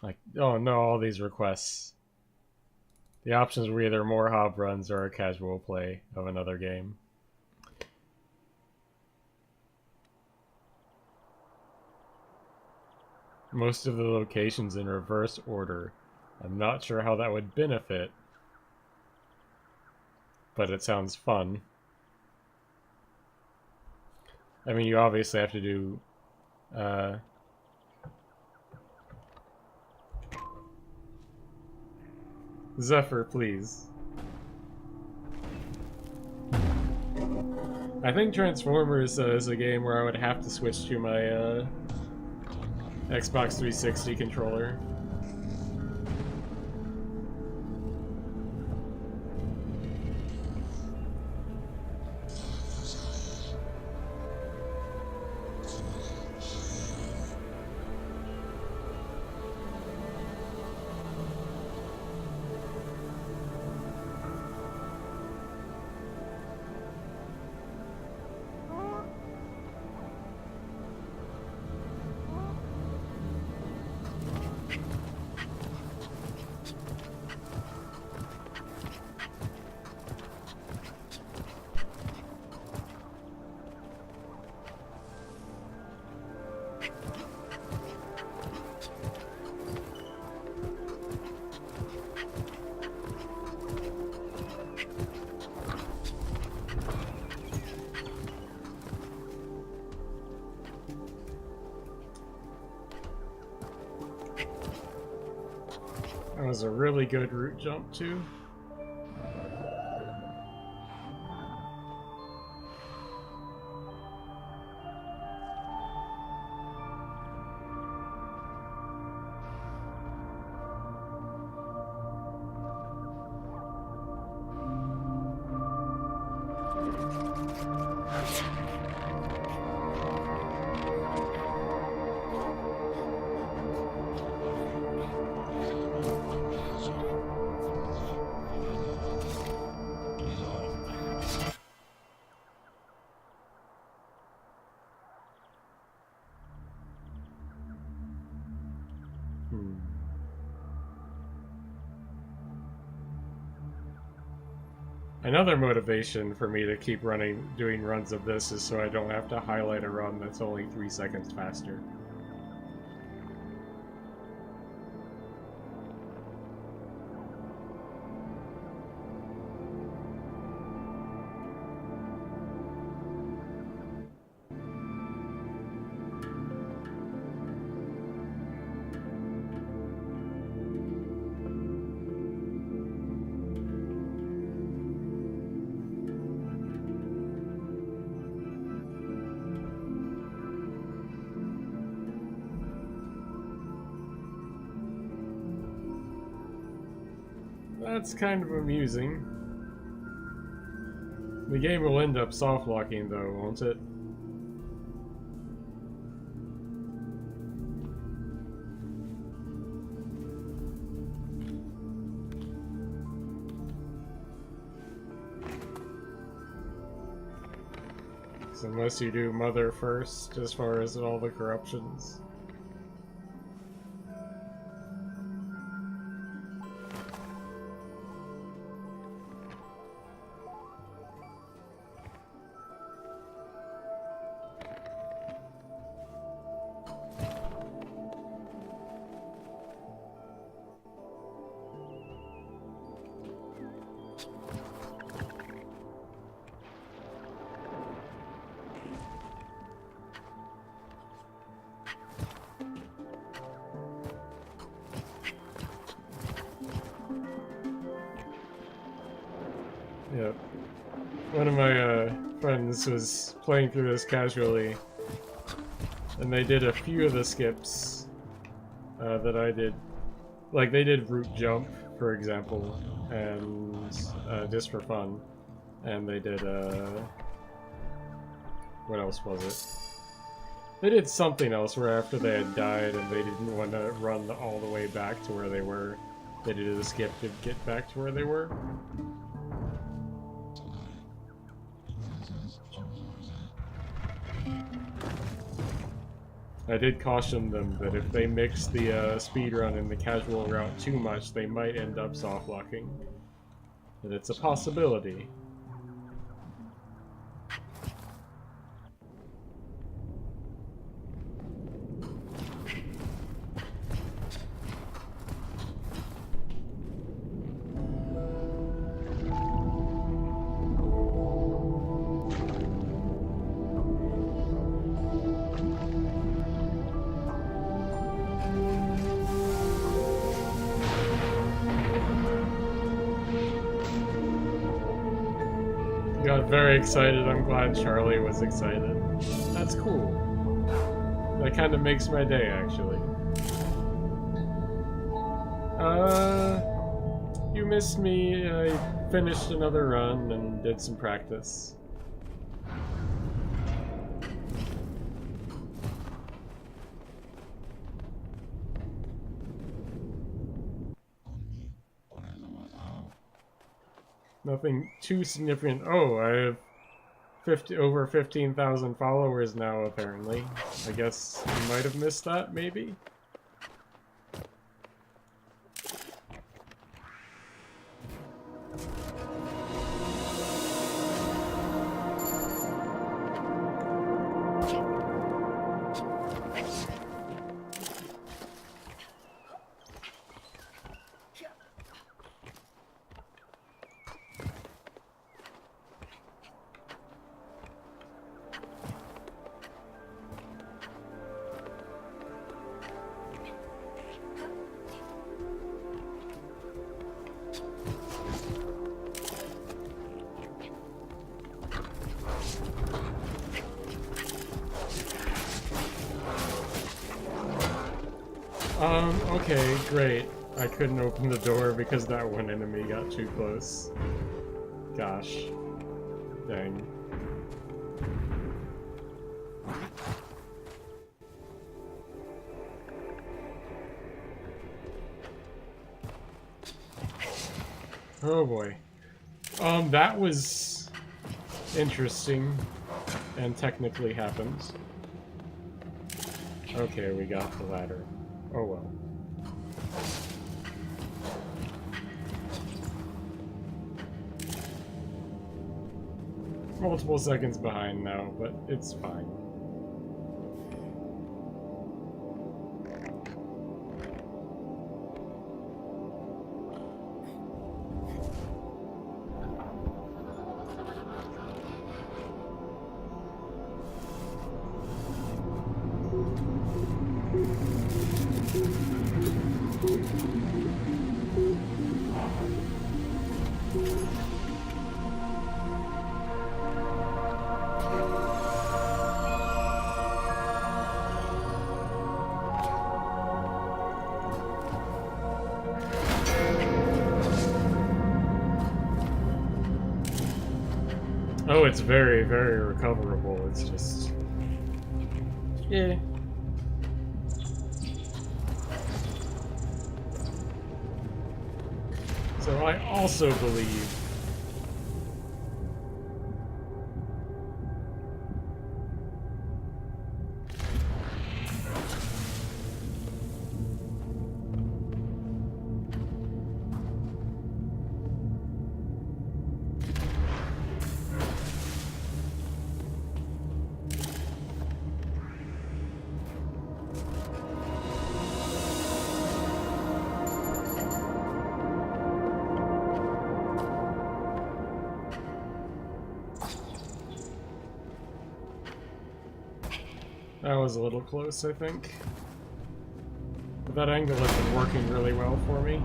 Like, oh no, all these requests. The options were either more Hob runs or a casual play of another game. Most of the locations in reverse order. I'm not sure how that would benefit, but it sounds fun. I mean, you obviously have to do Zephyr, please. I think Transformers is a game where I would have to switch to my Xbox 360 controller. That was a really good root jump, too. Another motivation for me to keep doing runs of this is so I don't have to highlight a run that's only 3 seconds faster. That's kind of amusing. The game will end up soft locking though, won't it? So unless you do Mother first, as far as all the corruptions. Yep. One of my friends was playing through this casually, and they did a few of the skips that I did. Like, they did root jump, for example, and just for fun. And they did, what else was it? They did something else where after they had died and they didn't want to run all the way back to where they were, they did a skip to get back to where they were. I did caution them that if they mix the speedrun and the casual route too much, they might end up soft-locking. And it's a possibility. Got very excited. I'm glad Charlie was excited. That's cool. That kind of makes my day, actually. You missed me. I finished another run and did some practice. Nothing too significant. Oh, I have over 15,000 followers now, apparently. I guess you might have missed that, maybe? Okay, great. I couldn't open the door because that one enemy got too close. Gosh. Dang. Oh boy. That was interesting and technically happened. Okay, we got the ladder. Oh well. Multiple seconds behind now, but it's fine. Oh, it's very, very recoverable. It's just... yeah. So I also believe... that was a little close, I think. But that angle has been working really well for me.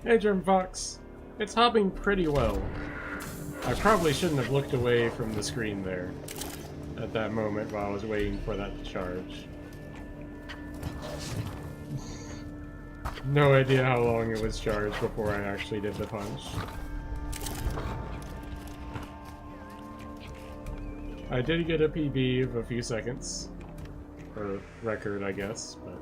Hey, Germ Fox. It's hopping pretty well. I probably shouldn't have looked away from the screen there at that moment while I was waiting for that to charge. No idea how long it was charged before I actually did the punch. I did get a PB of a few seconds. Or record, I guess, but...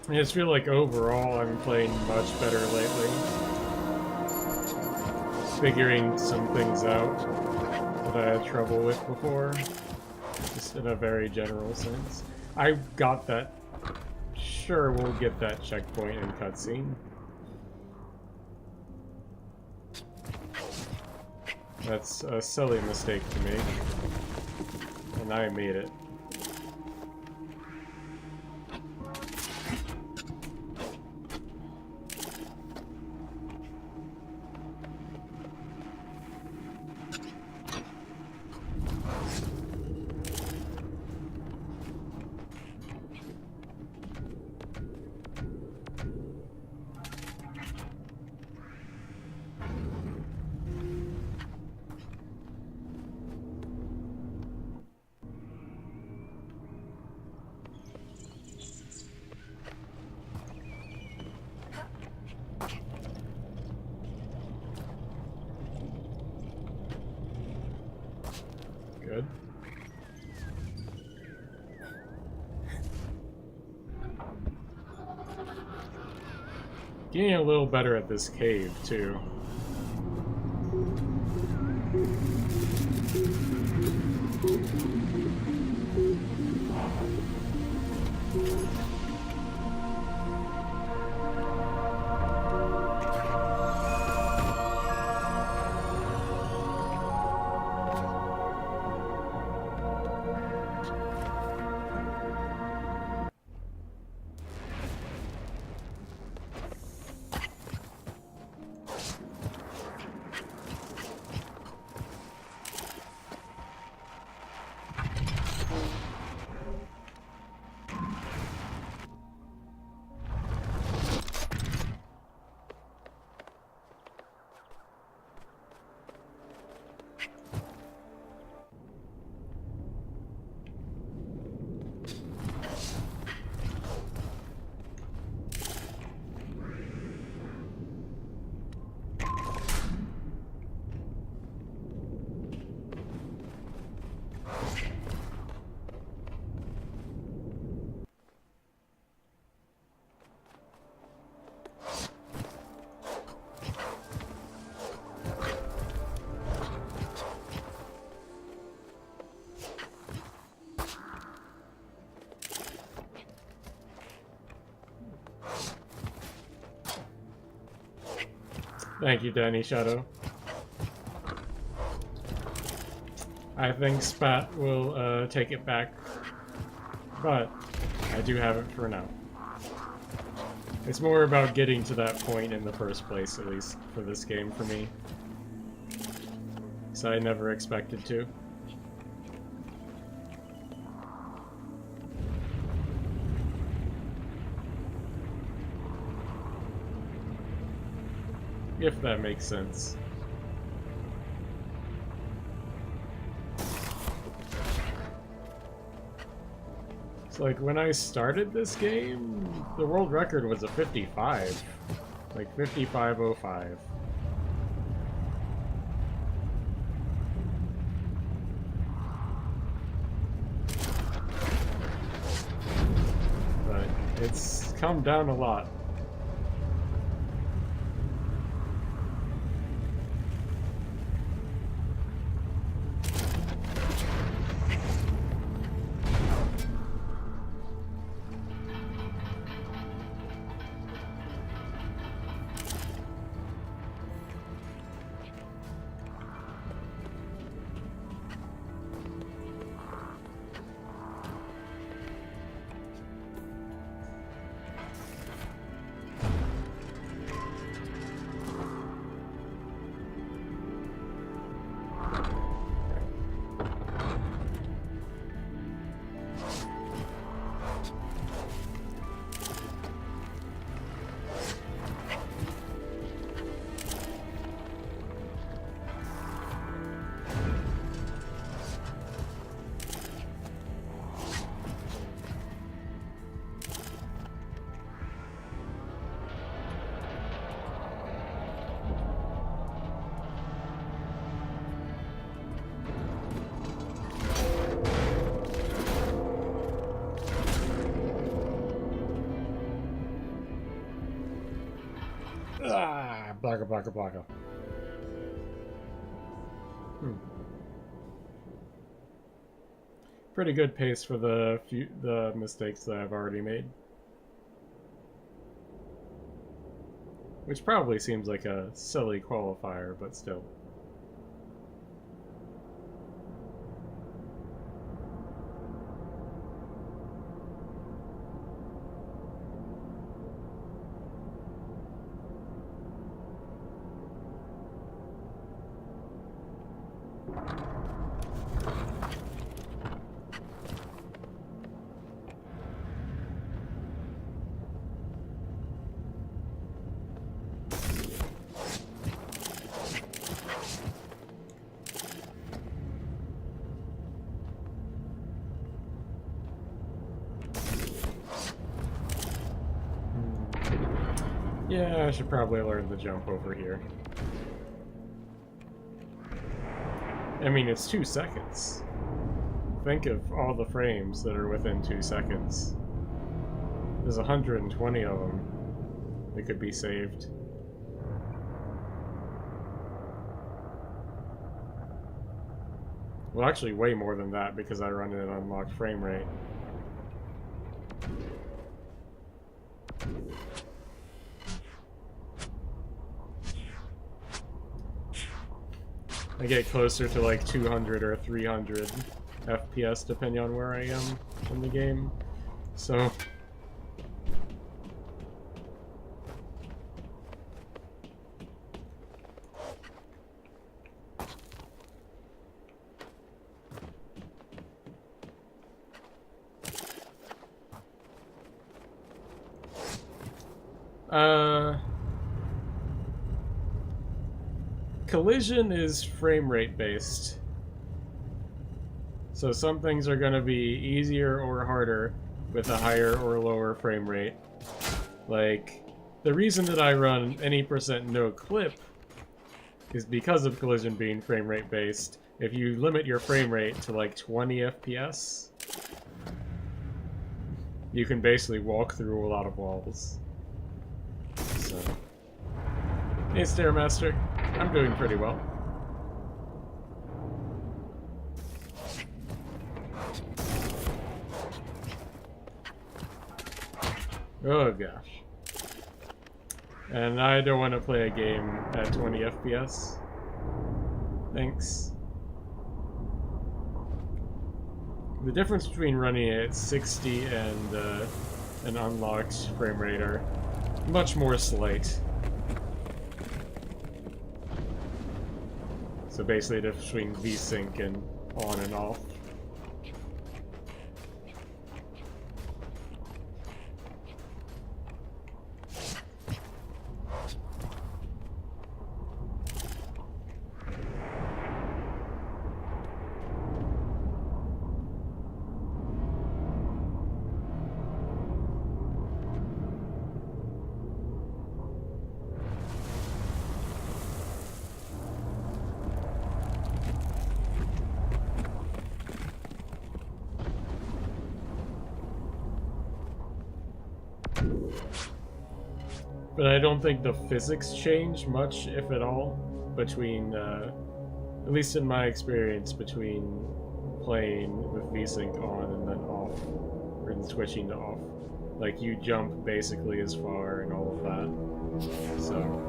I just feel like overall I'm playing much better lately. Figuring some things out that I had trouble with before. Just in a very general sense. I got that. Sure, we'll get that checkpoint and cutscene. That's a silly mistake to make. And I made it. Good. Getting a little better at this cave, too. Thank you, Danny Shadow. I think Spat will take it back, but I do have it for now. It's more about getting to that point in the first place, at least for this game for me. So I never expected to. If that makes sense. It's like when I started this game, the world record was a 55. Like 55:05. But it's come down a lot. Blocka, blocka, blocka. Pretty good pace for the mistakes that I've already made. Which probably seems like a silly qualifier, but still. Yeah, I should probably learn the jump over here. I mean, it's 2 seconds. Think of all the frames that are within 2 seconds. There's 120 of them that could be saved. Well, actually way more than that because I run at an unlocked frame rate. I get closer to like 200 or 300 FPS depending on where I am in the game. So collision is frame rate based. So some things are going to be easier or harder with a higher or lower frame rate. Like, the reason that I run any % no clip is because of collision being frame rate based. If you limit your frame rate to like 20 FPS, you can basically walk through a lot of walls. So, hey Stairmaster, I'm doing pretty well. Oh gosh. And I don't want to play a game at 20 FPS. Thanks. The difference between running at 60 and an unlocked frame rate are much more slight. So basically the difference between VSync and on and off. But I don't think the physics change much, if at all, between, at least in my experience, between playing with VSync on and then off, or then switching to off. Like, you jump basically as far and all of that, so...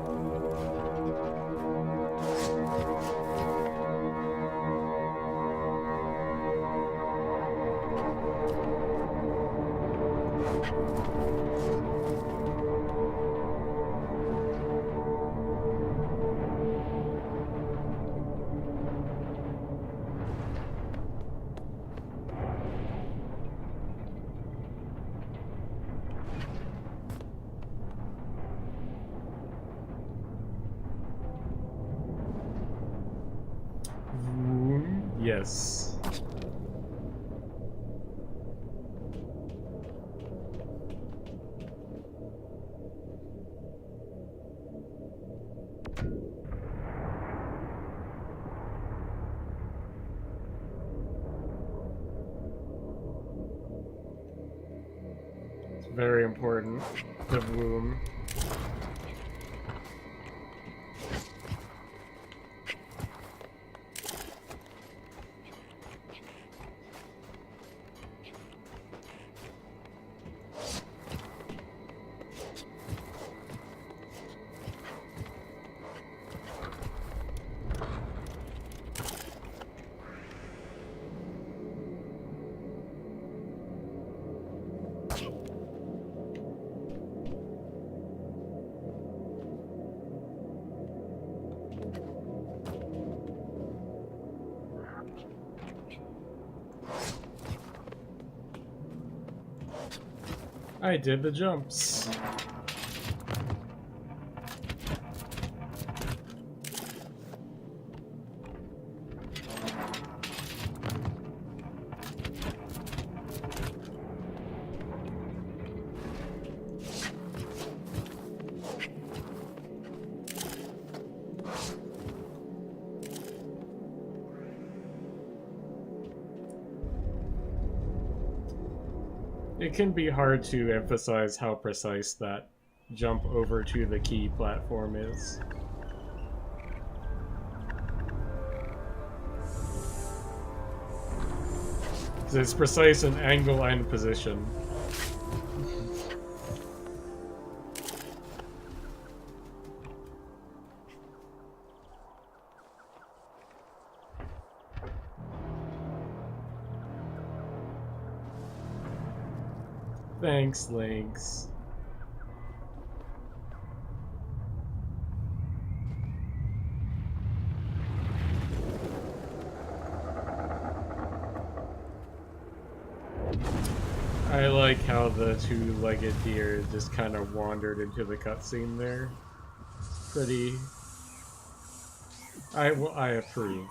Yes. It's very important, the womb. I did the jumps. It can be hard to emphasize how precise that jump over to the key platform is. Because it's precise in angle and position. Thanks, Lynx. I like how the two-legged deer just kind of wandered into the cutscene there. Pretty... I approve.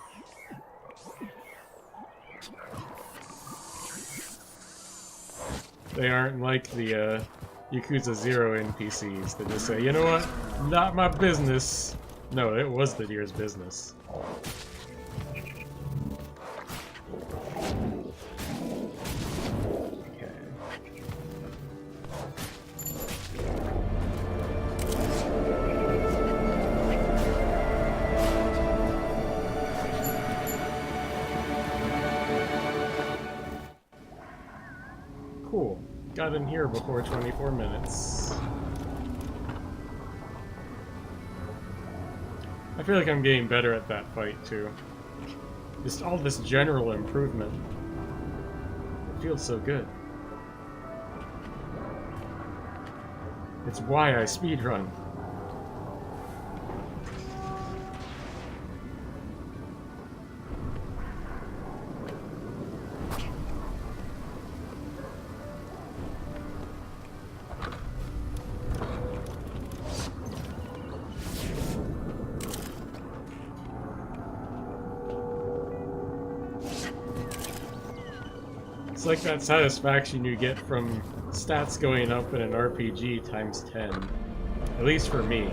They aren't like the Yakuza 0 NPCs that just say, you know what, not my business. No, it was the deer's business. Cool. Got in here before 24 minutes. I feel like I'm getting better at that fight, too. Just all this general improvement. It feels so good. It's why I speedrun. It's like that satisfaction you get from stats going up in an RPG times 10. At least for me.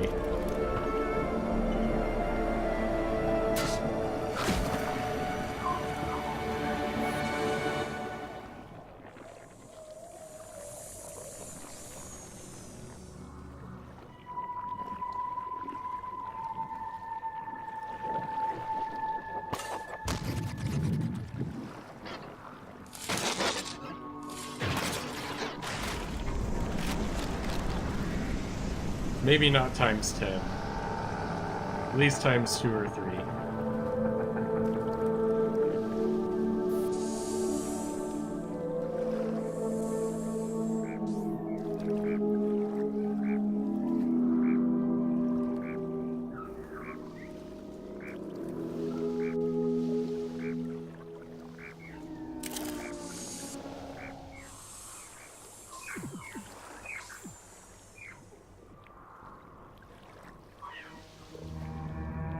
Maybe not times 10. At least times 2 or 3.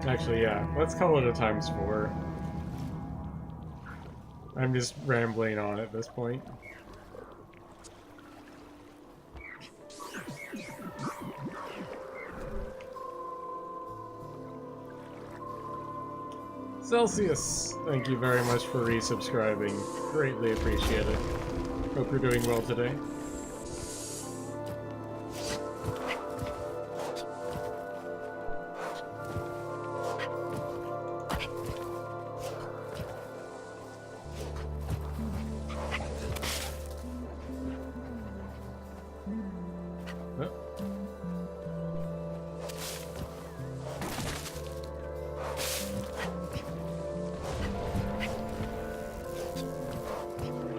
Actually, yeah, let's call it a times 4. I'm just rambling on at this point. Celsius, thank you very much for resubscribing. Greatly appreciate it. Hope you're doing well today.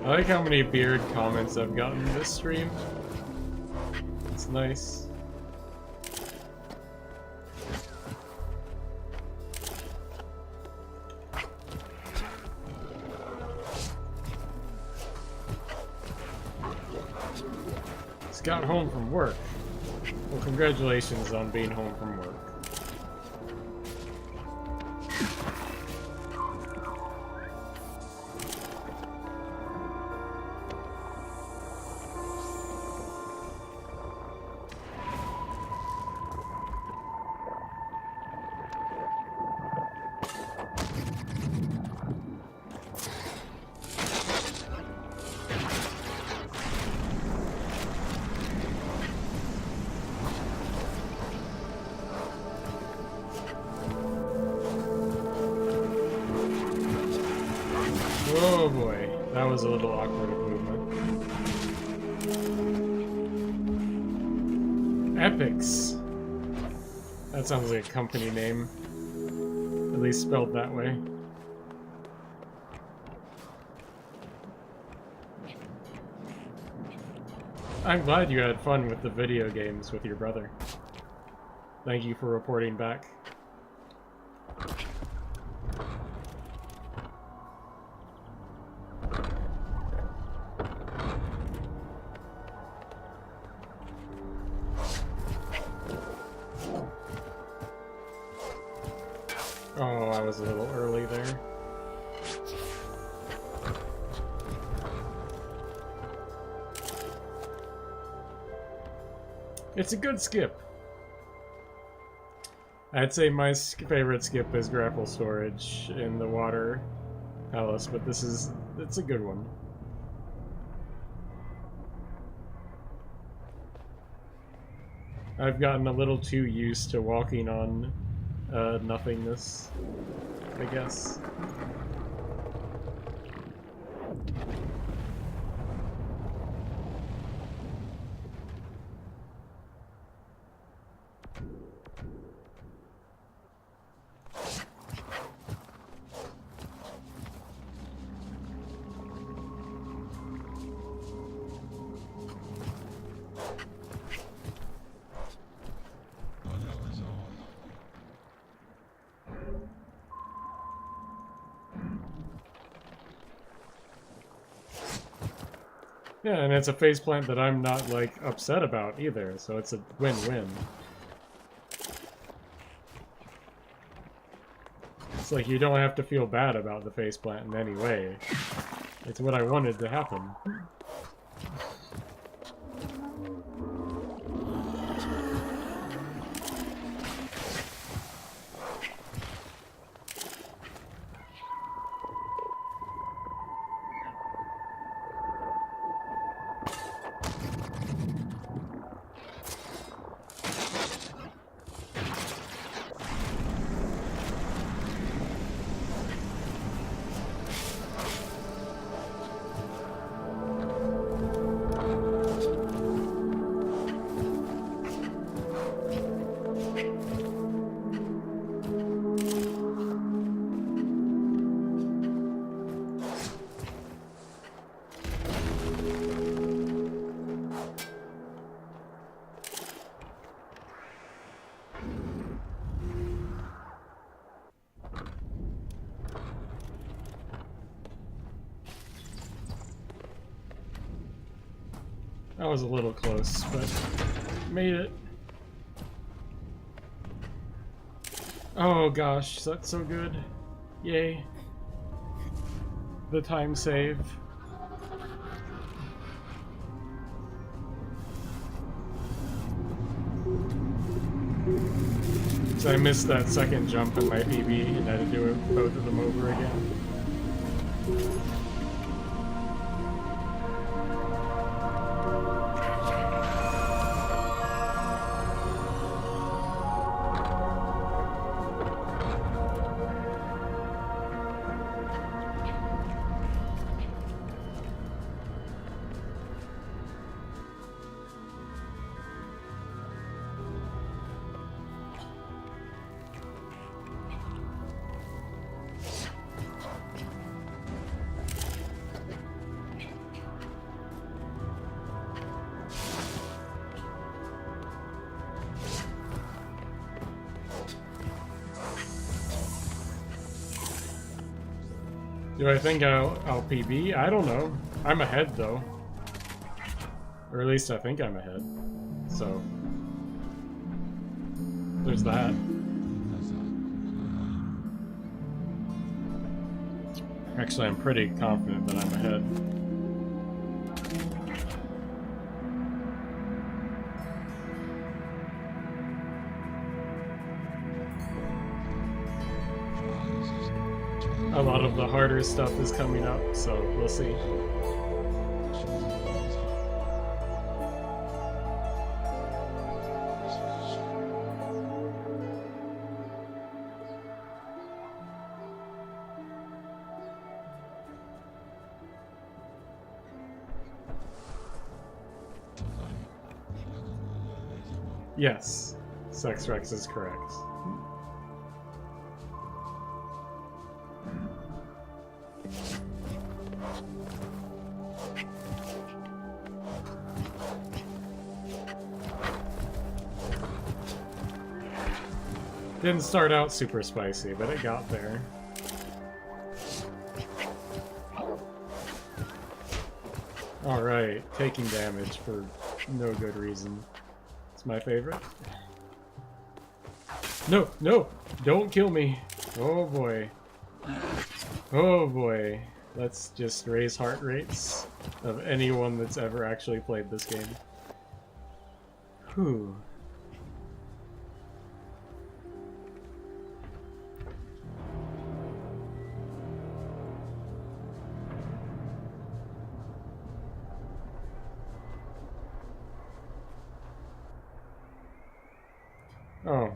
I like how many beard comments I've gotten this stream. It's nice. Just got home from work. Well, congratulations on being home from work. Oh boy, that was a little awkward movement. Epics. That sounds like a company name. At least spelled that way. I'm glad you had fun with the video games with your brother. Thank you for reporting back. Oh, I was a little early there. It's a good skip. I'd say my favorite skip is grapple storage in the water palace, but it's a good one. I've gotten a little too used to walking on nothingness, I guess. Yeah, and it's a faceplant that I'm not, like, upset about either, so it's a win-win. It's like you don't have to feel bad about the faceplant in any way. It's what I wanted to happen. That was a little close, but made it. Oh gosh, that's so good. Yay. The time save. So I missed that second jump in my PB and had to do both of them over again. Do I think I'll PB? I don't know. I'm ahead though. Or at least I think I'm ahead. So, there's that. Actually, I'm pretty confident that I'm ahead. A lot of the harder stuff is coming up, so we'll see. Yes, Sex Rex is correct. Didn't start out super spicy, but it got there. Alright, taking damage for no good reason. It's my favorite. No, no! Don't kill me! Oh boy. Oh boy. Let's just raise heart rates of anyone that's ever actually played this game. Whew. Oh,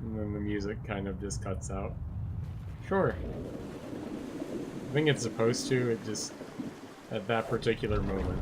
and then the music kind of just cuts out. Sure. I think it's supposed to, it just, at that particular moment.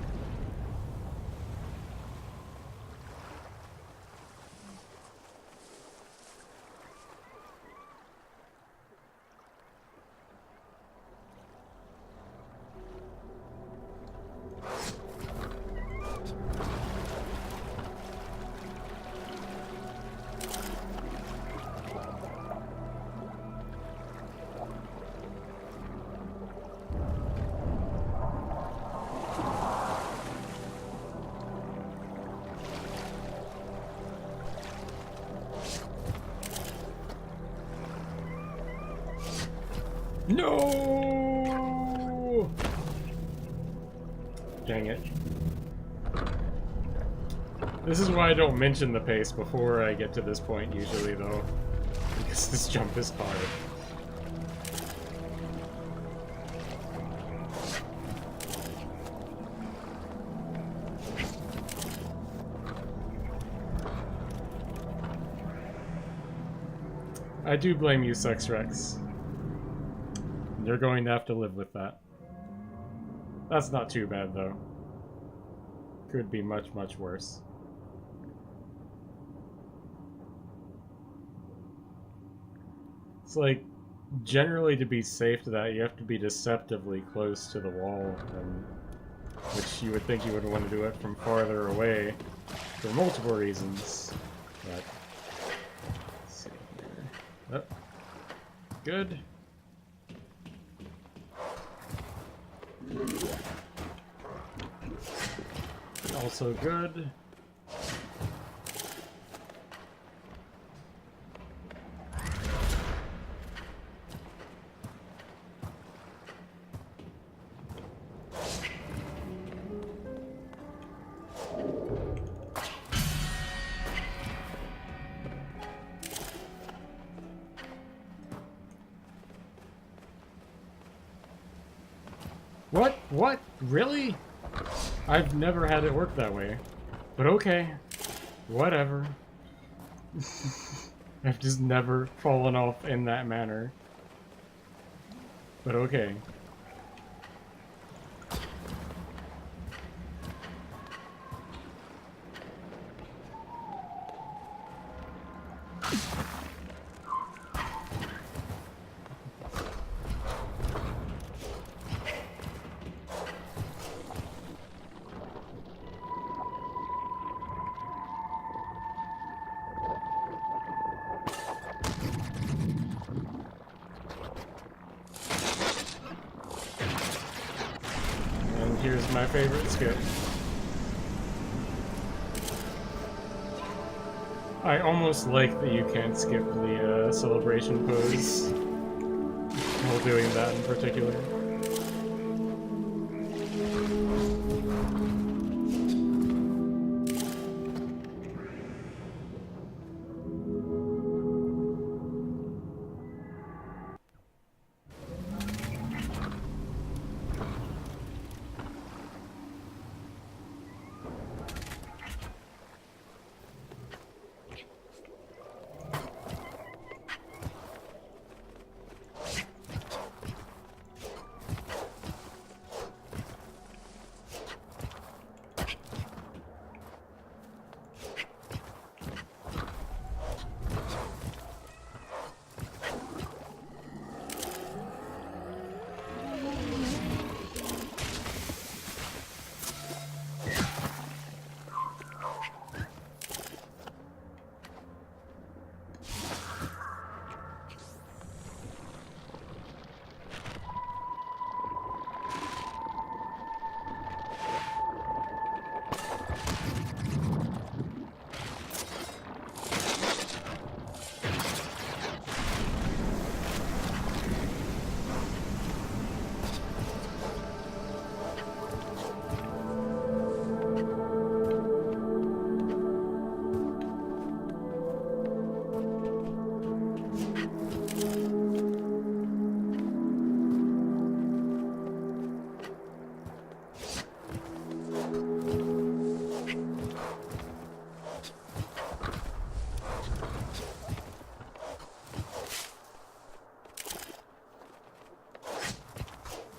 No! Dang it. This is why I don't mention the pace before I get to this point usually, though. Because this jump is hard. I do blame you, Sex Rex. You're going to have to live with that. That's not too bad, though. Could be much, much worse. It's like, generally to be safe to that, you have to be deceptively close to the wall, and, which you would think you would want to do it from farther away for multiple reasons. But, let's see here. Oh. Good. Also good. What? What? Really? I've never had it work that way. But okay. Whatever. I've just never fallen off in that manner. But okay. Here's my favorite skip. I almost like that you can't skip the celebration pose while doing that in particular.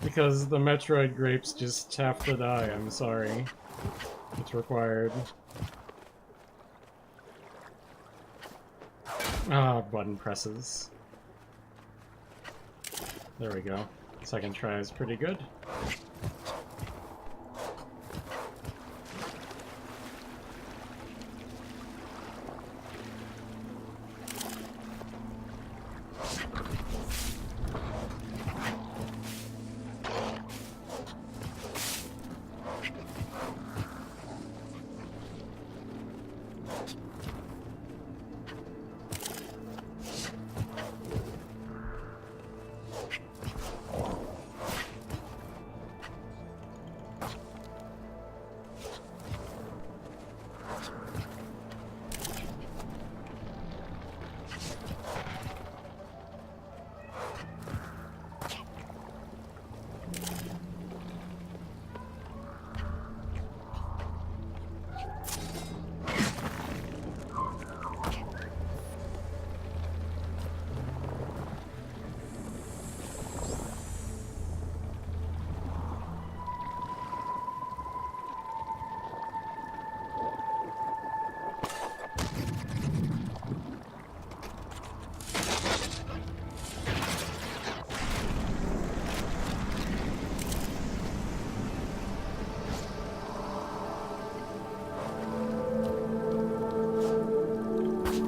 Because the Metroid grapes just have to die, I'm sorry. It's required. Ah, button presses. There we go. Second try is pretty good.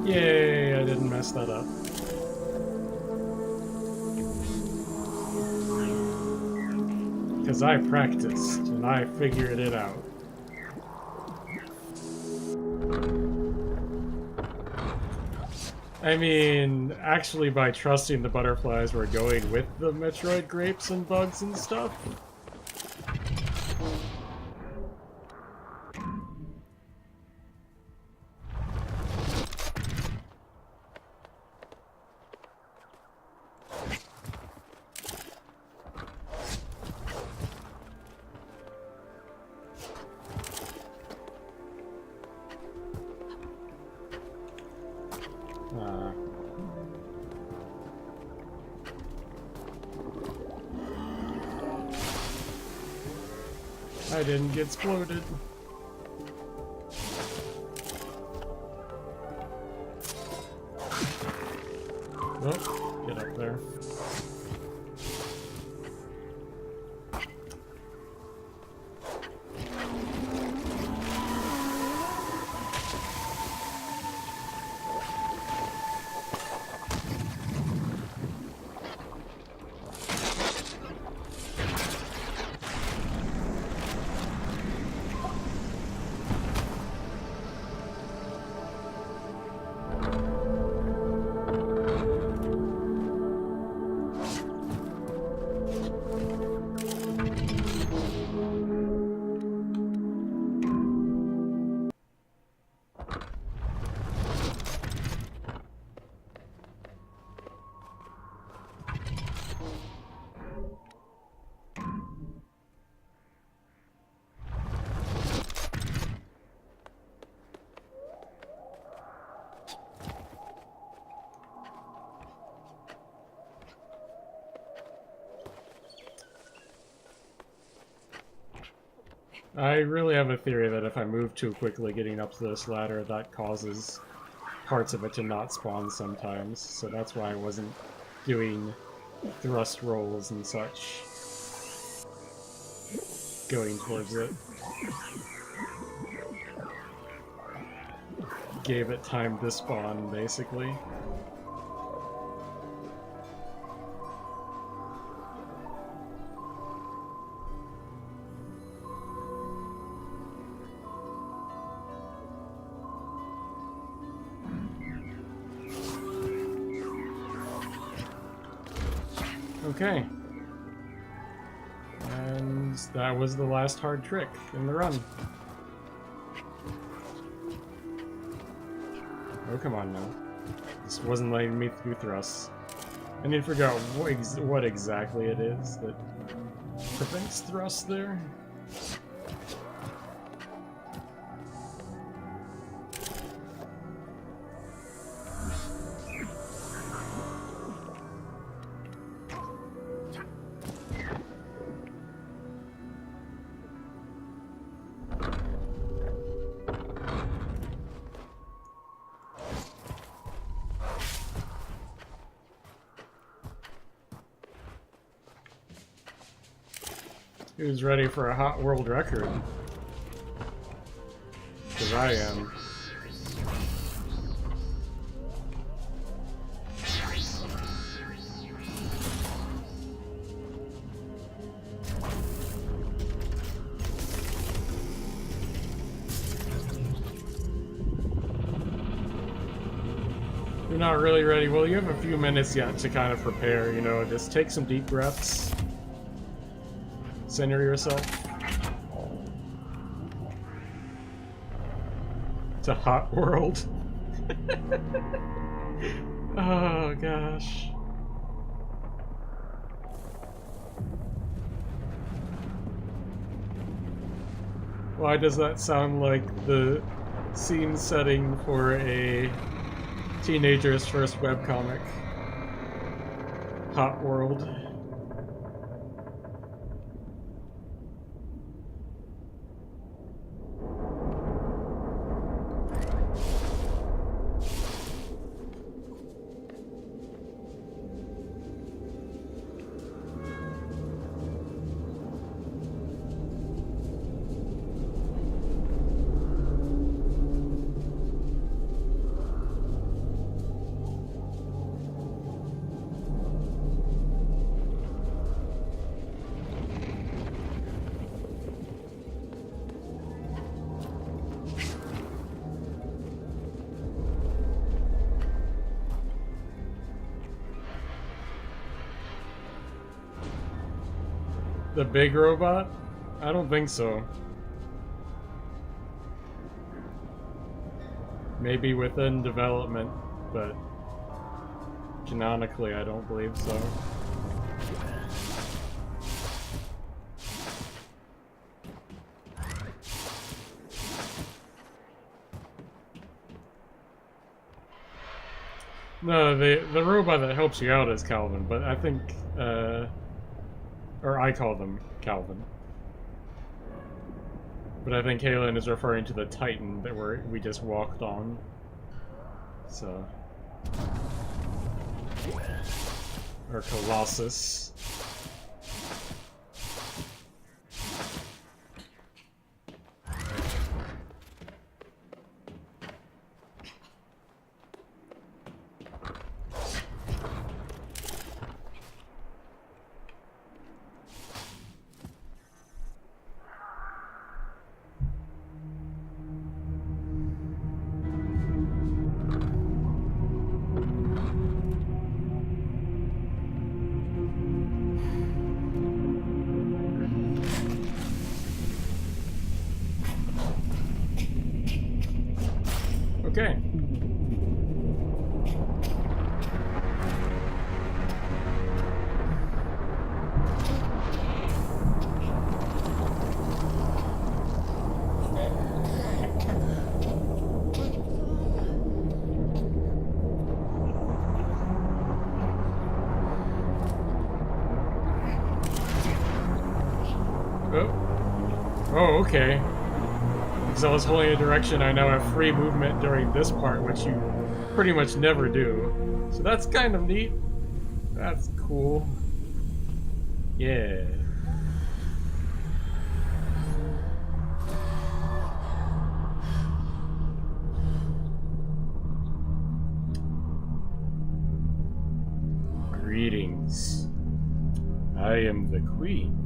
Yay, I didn't mess that up. Because I practiced, and I figured it out. I mean, actually by trusting the butterflies we're going with the Metroid grapes and bugs and stuff. I didn't get exploded. Nope, get up there. I really have a theory that if I move too quickly getting up to this ladder, that causes parts of it to not spawn sometimes, so that's why I wasn't doing thrust rolls and such going towards it. Gave it time to spawn, basically. Okay. And that was the last hard trick in the run. Oh, come on now. This wasn't letting me through thrusts. I need to figure out what exactly it is that prevents thrust there. Who's ready for a hot world record? Because I am. You're not really ready. Well, you have a few minutes yet to kind of prepare, you know, just take some deep breaths. Center yourself. To hot world. Oh gosh. Why does that sound like the scene setting for a teenager's first webcomic? Hot world. The big robot? I don't think so. Maybe within development, but canonically I don't believe so. No, the robot that helps you out is Calvin, but I think, or I call them Calvin. But I think Halen is referring to the Titan that we just walked on. So. Or Colossus. Okay. Oh. Oh, okay. Because I was holding a direction, I now have free movement during this part, which you pretty much never do. So that's kind of neat. That's cool. Yeah. Greetings. I am the queen.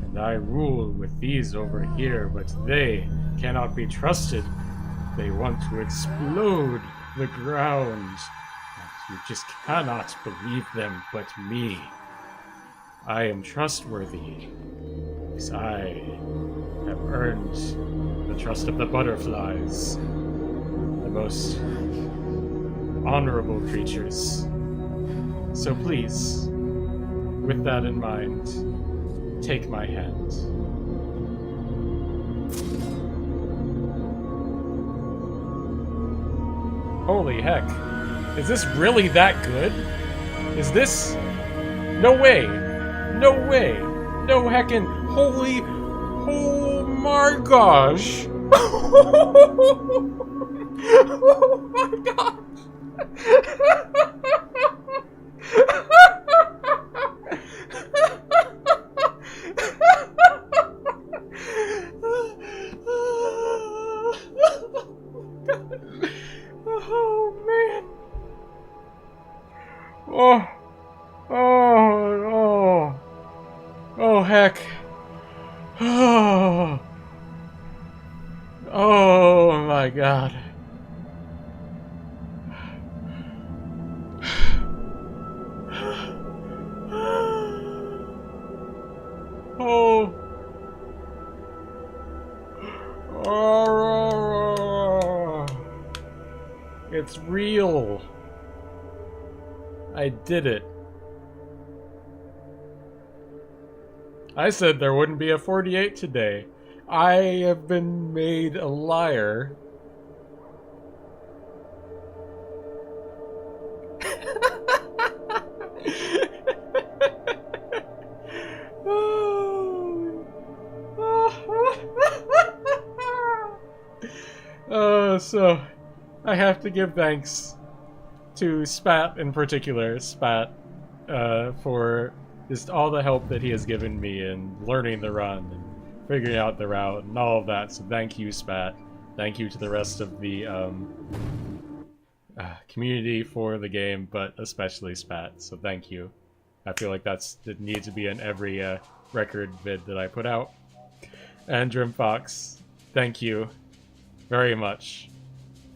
And I rule with these over here, but they cannot be trusted. They want to explode the ground. You just cannot believe them but me. I am trustworthy, because I have earned the trust of the butterflies, the most honorable creatures. So please, with that in mind, take my hand. Holy heck. Is this really that good? Is this... No way! No way! No heckin' holy... Oh my gosh! Oh my gosh! Oh man! Oh, oh, oh, oh heck! Oh, oh my God! Oh, oh, it's real! I did it. I said there wouldn't be a 48 today. I have been made a liar. So I have to give thanks to Spat in particular, Spat, for just all the help that he has given me in learning the run and figuring out the route and all of that. So thank you, Spat. Thank you to the rest of the community for the game, but especially Spat. So thank you. I feel like it needs to be in every record vid that I put out. And Drimfox, thank you very much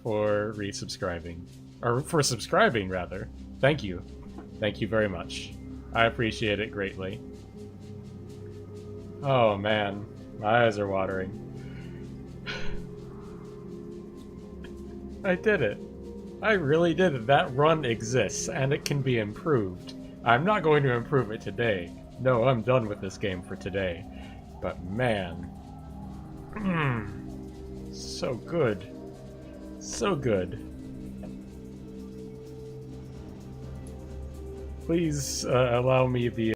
for resubscribing. Or for subscribing, rather. Thank you. Thank you very much. I appreciate it greatly. Oh man, my eyes are watering. I did it. I really did it. That run exists, and it can be improved. I'm not going to improve it today. No, I'm done with this game for today. But man... so good. So good. Please allow me the